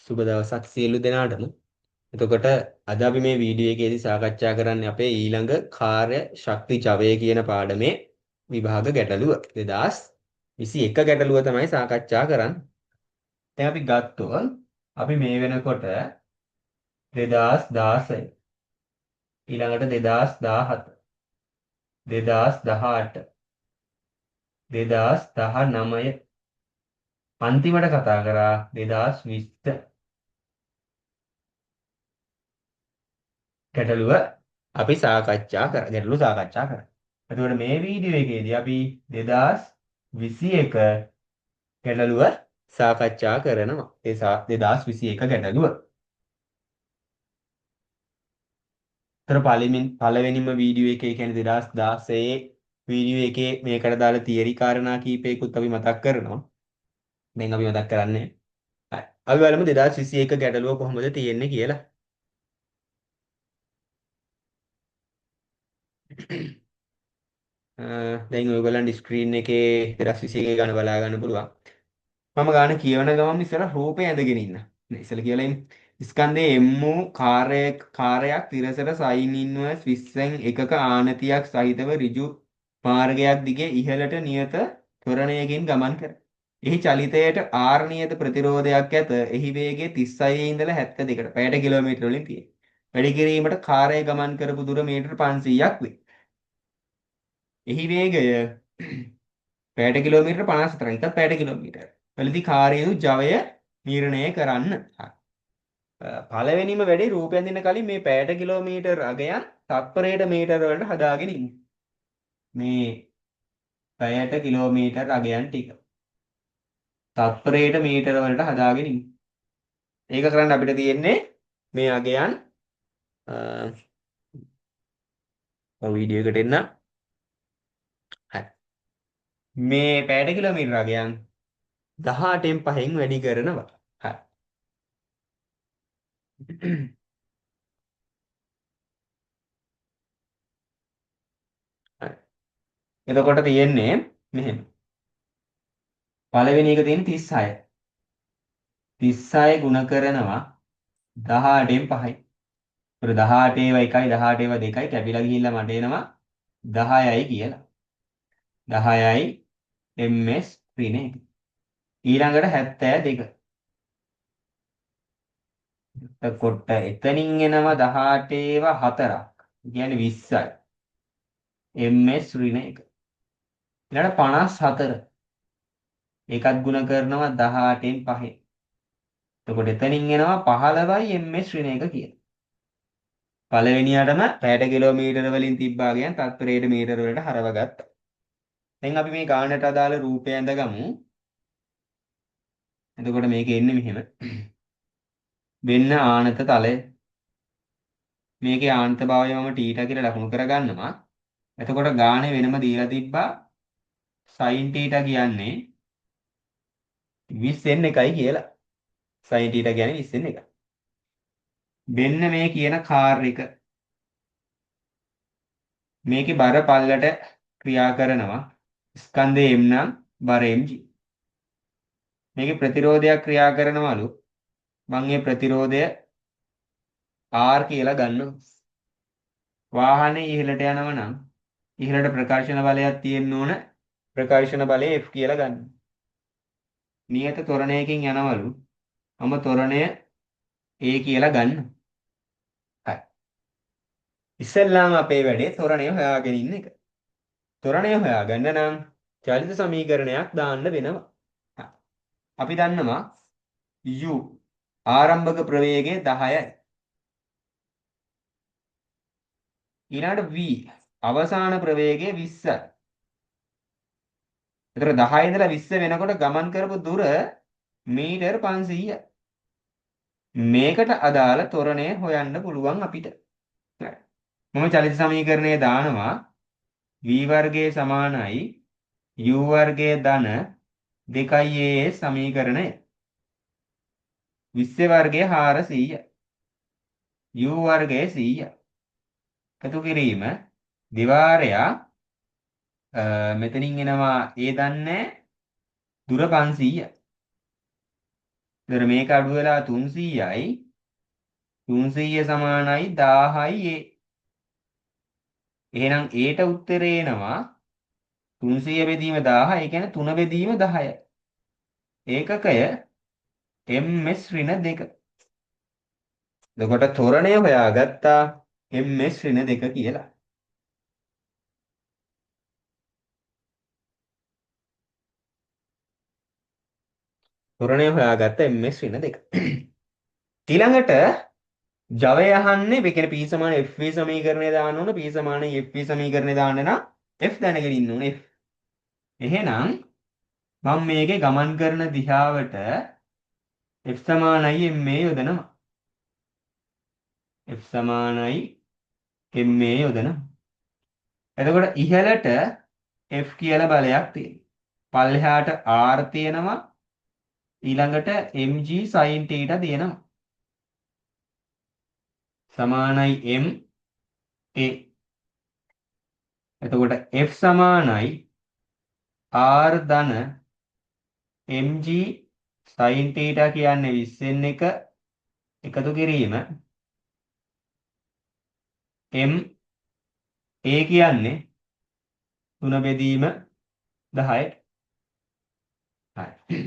සුබ දවසක් සියලු දෙනාටම. එතකොට අද අපි මේ වීඩියෝ එකේදී සාකච්ඡා කරන්නේ අපේ ඊළඟ කාර්ය ශක්ති ජවය කියන පාඩමේ විභාග ගැටලුව 2021 ගැටලුව තමයි සාකච්ඡා කරන්නේ. දැන් අපි ගත්තොත් අපි මේ වෙනකොට 2016 ඊළඟට 2017 2018 2019 අන්තිමට කතා කරා 2020 ගැටලුව අපි ගැටලු සාකච්ඡා කරා. එතකොට මේ වීඩියෝ එකේදී අපි 2021 ගැටලුව සාකච්ඡා කරනවා. ඒ 2021 ගැටලුව. ඒතර පළවෙනිම වීඩියෝ එකේ කියන්නේ 2016 වීඩියෝ එකේ මේකට දාලා තියරි කාරණා කීපයකුත් අපි මතක් කරනවා. දැන් අපි මතක් කරන්නේ. හරි. අපි බලමු 2021 ගැටලුව කොහොමද තියෙන්නේ කියලා. දැන් ඔයගොල්ලන්ගේ ස්ක්‍රීන් එකේ 2021 ගාන බලා ගන්න පුළුවන්. මම ගාන කියවන ගමන් ඉස්සෙල්ලා රූපය ඇඳගෙන ඉන්න. නේ ඉස්සෙල්ලා කියලා ඉන්නේ. ස්කන්ධයේ එම් වූ කාර්යයක් තිරසර සයින් ඉන්වර්ස් 20න් එකක ආනතියක් සහිතව ඍජු මාර්ගයක් දිගේ ඉහළට නියත ත්වරණයකින් ගමන් කර. එහි චලිතයට R නියත ප්‍රතිරෝධයක් ඇත. එහි වේගය 36 ඉඳලා 72කට පැයට කිලෝමීටර වලින් තියෙනවා. වැඩි කිරීමට කාර්යය ගමන් කරපු දුර මීටර 500ක් වේ. එහි වේගය පැයට කිලෝමීටර 54යි. එකත් පැයට කිලෝමීටර. වලදී කාර්යය ජවය නිර්ණය කරන්න. පළවෙනිම වැඩේ රූපය අඳින්න කලින් මේ පැයට කිලෝමීටර අගයන් තත්පරයට මීටර වලට හදාගෙන ඉන්න. මේ පැයට කිලෝමීටර අගයන් ටික තත්පරයට මීටර වලට හදාගෙන ඉන්න. ඒක කරන්න අපිට තියෙන්නේ මේ අගයන් වීඩියෝ එකට එන්න. හරි. මේ පැයට කිලෝමීටර අගයන් 18න් 5න් වැඩි කරනවා. හරි. හරි. එතකොට තියෙන්නේ මෙහෙම. පළවෙනි එක තියෙන 36. 36 ගුණ කරනවා 18න් 5යි. ඒතර 18 ඒවා 1යි 18 ඒවා 2යි කැපිලා ගිහිල්ලා මට එනවා 10යි කියලා. 10යි ms ඍණ 1. ඊළඟට 72. එතකොට එතනින් එනවා 18 ඒවා 4ක්. කියන්නේ 20යි. ms ඍණ 1. ඊළඟට 54. ඒකත් ගුණ කරනවා 18න් 5යි. එතකොට එතනින් එනවා 15යි ms ඍණ 1 කියලා. පළවෙනියටම පැයට කිලෝමීටර වලින් තිබ්බා කියන තත්පරයට මීටර වලට හරවගත්තා. දැන් අපි මේ ගානට අදාළ රූපය ඇඳගමු. එතකොට මේක එන්නේ මෙහෙම. වෙන්න ආනත තලය. මේකේ ආනත භාවය මම θ කියලා ලකුණු කරගන්නවා. එතකොට ගානේ වෙනම දීලා තිබ්බා sin θ කියන්නේ 20n1යි කියලා. sin θ කියන්නේ 20n1. වෙන්න මේ කියන කාර් එක මේකේ බර පල්ලට ක්‍රියා කරනවා. ස්කන්ධේ m නම් බර mg. මේකේ ප්‍රතිරෝධයක් ක්‍රියා කරනවලු. මම මේ ප්‍රතිරෝධය R කියලා ගන්නවා. වාහනේ ඉහළට යනව නම් ඉහළට ප්‍රකර්ෂණ බලයක් තියෙන්න ඕන. ප්‍රකර්ෂණ බලය F කියලා ගන්න. නියත ත්වරණයකින් යනවලු. මම ත්වරණය A කියලා ගන්න. හරි. ඉස්සෙල්ලාම අපේ වැඩේ ත්වරණය හොයාගෙන ඉන්න එක. ත්වරණය හොයාගන්න නම් චලිත සමීකරණයක් දාන්න වෙනවා. අපි දන්නවා u ආරම්භක ප්‍රවේගය 10යි. ඊළඟට v අවසාන ප්‍රවේගය 20යි. ඒතර 10 ඉඳලා 20 වෙනකොට ගමන් කරපු දුර මීටර් 500යි. මේකට අදාළ ත්වරණය හොයන්න පුළුවන් අපිට. මම චලිත සමීකරණය දානවා v වර්ගයේ සමානයි u වර්ගයේ ධන 2a සමීකරණය 20 වර්ගය 400යි u වර්ගය 100යි එකතු කිරීම දිවාරයා මෙතනින් එනවා a දන්නේ දුර 500යි ඒතර මේක අඩු වෙලා 300යි 300 සමානයි 1000යි a. එහෙනම් aට උත්තරේ එනවා 300 බෙදීම 1000 ඒ කියන්නේ 3 බෙදීම 10. ඒකකය ms ඍණ 2. එතකොට තොරණය හොයාගත්තා ms ඍණ 2 කියලා. තොරණය හොයාගත්ත ms ඍණ 2. ඊළඟට ජවය අහන්නේ මේ කියන්නේ p සමාන fv සමීකරණය දාන්න ඕන p සමාන fv සමීකරණය දාන්න නම් f දැනගෙන ඉන්න ඕනේ f. එහෙනම් මම මේකේ ගමන් කරන දිහාවට f සමානයි ma යොදනවා. f සමානයි ma යොදනවා. එතකොට ඉහළට f කියලා බලයක් තියෙනවා. පල්ලෙහාට r තියෙනවා. ඊළඟට mg sin θ තියෙනවා. සමානයි m a. එතකොට f සමානයි r ධන mg sin θ කියන්නේ 20න් එක එකතු කිරීම m a කියන්නේ 3 බෙදීම 10. හරි.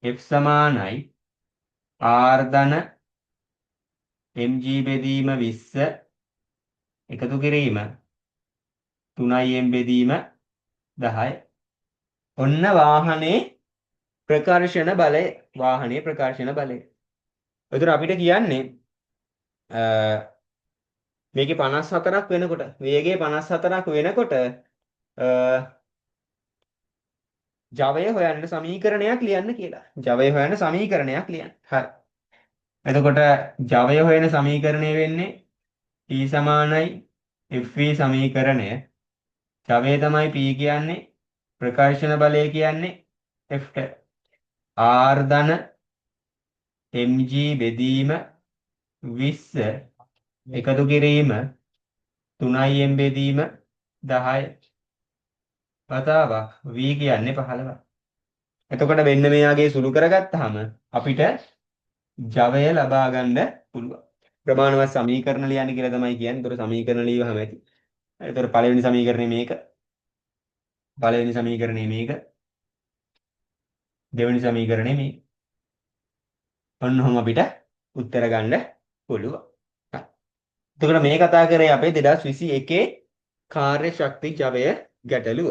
f සමානයි r ධන mg බෙදීම 20 එකතු කිරීම 3m බෙදීම 10. ඔන්න වාහනේ ප්‍රකර්ෂණ බලය. වාහනේ ප්‍රකර්ෂණ බලය. ඒතර අපිට කියන්නේ මේකේ 54ක් වෙනකොට වේගය 54ක් වෙනකොට ජවය හොයන්න සමීකරණයක් ලියන්න කියලා. ජවය හොයන්න සමීකරණයක් ලියන්න. හරි. එතකොට ජවය හොයන සමීකරණය වෙන්නේ T සමානයි FV සමීකරණය. ජවය තමයි P කියන්නේ. ප්‍රකර්ෂණ බලය කියන්නේ F ට. R ධන mg බෙදීම 20 එකතු කිරීම 3m බෙදීම 10. වතාවක් v කියන්නේ 15. එතකොට මෙන්න මෙයාගේ සුළු කරගත්තාම අපිට ජවය ලබා ගන්න පුළුවන්. ප්‍රමාණවත් සමීකරණ ලියන්න කියලා තමයි කියන්නේ. ඒතර සමීකරණ ලියවහම ඇති. ඒතර පළවෙනි සමීකරණය මේක. පළවෙනි සමීකරණය මේක. දෙවෙනි සමීකරණය මේක. ඔන්නෝම අපිට උත්තර ගන්න පුළුවන්. එතකොට මේ කතා කරේ අපේ 2021 කාර්ය ශක්ති ජවය ගැටලුව.